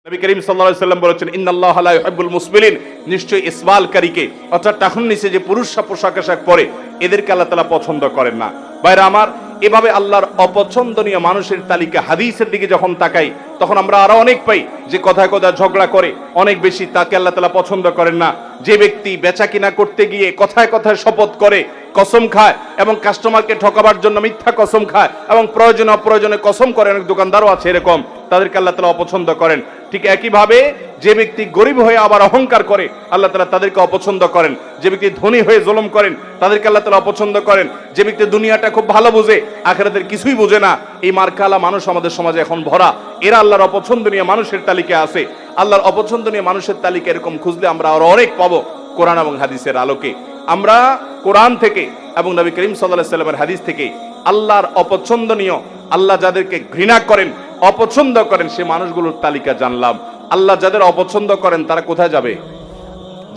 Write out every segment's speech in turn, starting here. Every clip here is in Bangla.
নবী করিম সাল্লাল্লাহু আলাইহি ওয়াসাল্লাম বলেছেন ইন্নাল্লাহা লা ইউহিব্বুল মুসবিলিন, নিশ্চয়ই ইসবালকারীকে অর্থাৎ টাকুন নিচে যে পুরুষরা পোশাক আশাক পরে এদেরকে আল্লাহ তাআলা পছন্দ করেন না। ভাইরা আমার, এভাবে আল্লাহর অপছন্দনীয় মানুষের তালিকা হাদিসের দিকে যখন তাকাই তখন আমরা আরো অনেক পাই যে কথায় কথায় ঝগড়া করে অনেক বেশি, তাকে আল্লাহ তাআলা পছন্দ করেন না। যে ব্যক্তি বেচা কিনা করতে গিয়ে কথায় কথায় শপথ করে, কসম খায় এবং কাস্টমারকে ঠকাবার জন্য মিথ্যা কসম খায় এবং প্রয়োজনে অপ্রয়োজনে কসম করে, অনেক দোকানদারও আছে এরকম, তাদেরকে আল্লাহ তাআলা অপছন্দ করেন। ঠিক একইভাবে যে ব্যক্তি গরিব হয়ে আবার অহংকার করে আল্লাহ তাআলা তাদেরকে অপছন্দ করেন। যে ব্যক্তি ধনী হয়ে জুলুম করেন তাদেরকে আল্লাহ তাআলা অপছন্দ করেন। যে ব্যক্তি দুনিয়াটা খুব ভালো বুঝে আখিরাতের কিছুই বুঝে না, এই মার্কালা মানুষ আমাদের সমাজে এখন ভরা, এরা আল্লাহর অপছন্দনীয় মানুষের তালিকায় আছে। আল্লাহর অপছন্দনীয় মানুষের তালিকা এরকম খুঁজলে আমরা আরো অনেক পাবো কোরআন এবং হাদিসের আলোকে। আমরা কোরআন থেকে এবং নবী করিম সাল্লাল্লাহু আলাইহি ওয়াসাল্লামের হাদিস থেকে আল্লাহর অপছন্দনীয়, আল্লাহ যাদেরকে ঘৃণা করেন, অপছন্দ করেন সে মানুষগুলোর তালিকা জানলাম। আল্লাহ যাদের অপছন্দ করেন তারা কোথায় যাবে?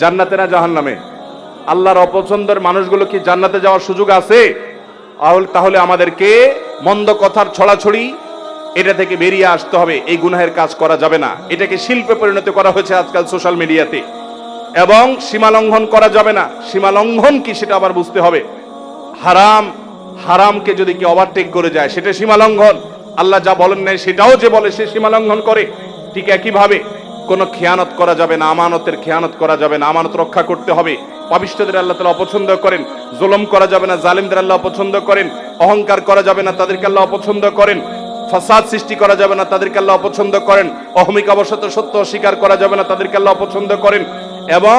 জান্নাতে না জাহান্নামে? আল্লাহর অপছন্দের মানুষগুলো কি জান্নাতে যাওয়ার সুযোগ আছে? তাহলে আমাদেরকে মন্দ কথার ছড়াছড়ি এটা থেকে বেরিয়ে আসতে হবে। এই গুনাহের কাজ করা যাবে না। এটাকে শিল্পে পরিণত করা হয়েছে আজকাল সোশ্যাল মিডিয়াতে, এবং সীমা লঙ্ঘন করা যাবে না। সীমা লঙ্ঘন কি সেটা আবার বুঝতে হবে। হারাম, হারামকে যদি কেউ ওভারটেক করে যায় সেটা সীমা লঙ্ঘন। আল্লাহ যা বলেন নাই সেটাও যে বলে সে সীমা লঙ্ঘন করে। ঠিক একইভাবে কোনো খেয়ানত করা যাবে না, আমানতের খেয়ানত করা যাবে না, আমানত রক্ষা করতে হবে। পাপিষ্ঠদের আল্লাহ তাআলা অপছন্দ করেন। জুলুম করা যাবে না, জালিমদের আল্লাহ অপছন্দ করেন। অহংকার করা যাবে না, তাদেরকে আল্লাহ অপছন্দ করেন। ফাসাদ সৃষ্টি করা যাবে না, তাদেরকে আল্লাহ অপছন্দ করেন। অহমিকাবশত সত্য অস্বীকার করা যাবে না, তাদেরকে আল্লাহ অপছন্দ করেন। এবং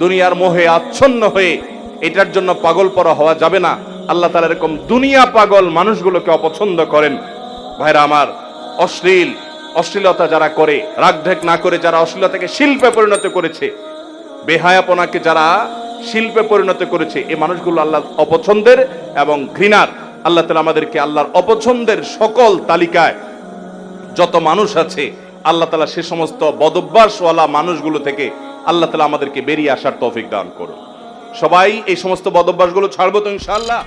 দুনিয়ার মোহে আচ্ছন্ন হয়ে এটার জন্য পাগল পরা হওয়া যাবে না। আল্লাহ তাআলা এরকম দুনিয়া পাগল মানুষগুলোকে অপছন্দ করেন। ভাইরা আমার, অশ্লীলতা যারা করে, রাগঢেক না করে যারা অশ্লীলতাকে শিল্পে পরিণত করেছে, বেহায়াপনাকে যারা শিল্পে পরিণত করেছে, এই মানুষগুলো আল্লাহ অপছন্দের এবং ঘৃণার। আল্লাহ তাআলা আমাদেরকে আল্লাহর অপছন্দের সকল তালিকায় যত মানুষ আছে আল্লাহ তাআলা সে সমস্ত বদভ্যাসওয়ালা মানুষগুলো থেকে আল্লাহ তাআলা আমাদেরকে বেরিয়ে আসার তৌফিক দান করুন। সবাই এই সমস্ত বদভ্যাসগুলো ছাড়বো তো ইনশাআল্লাহ।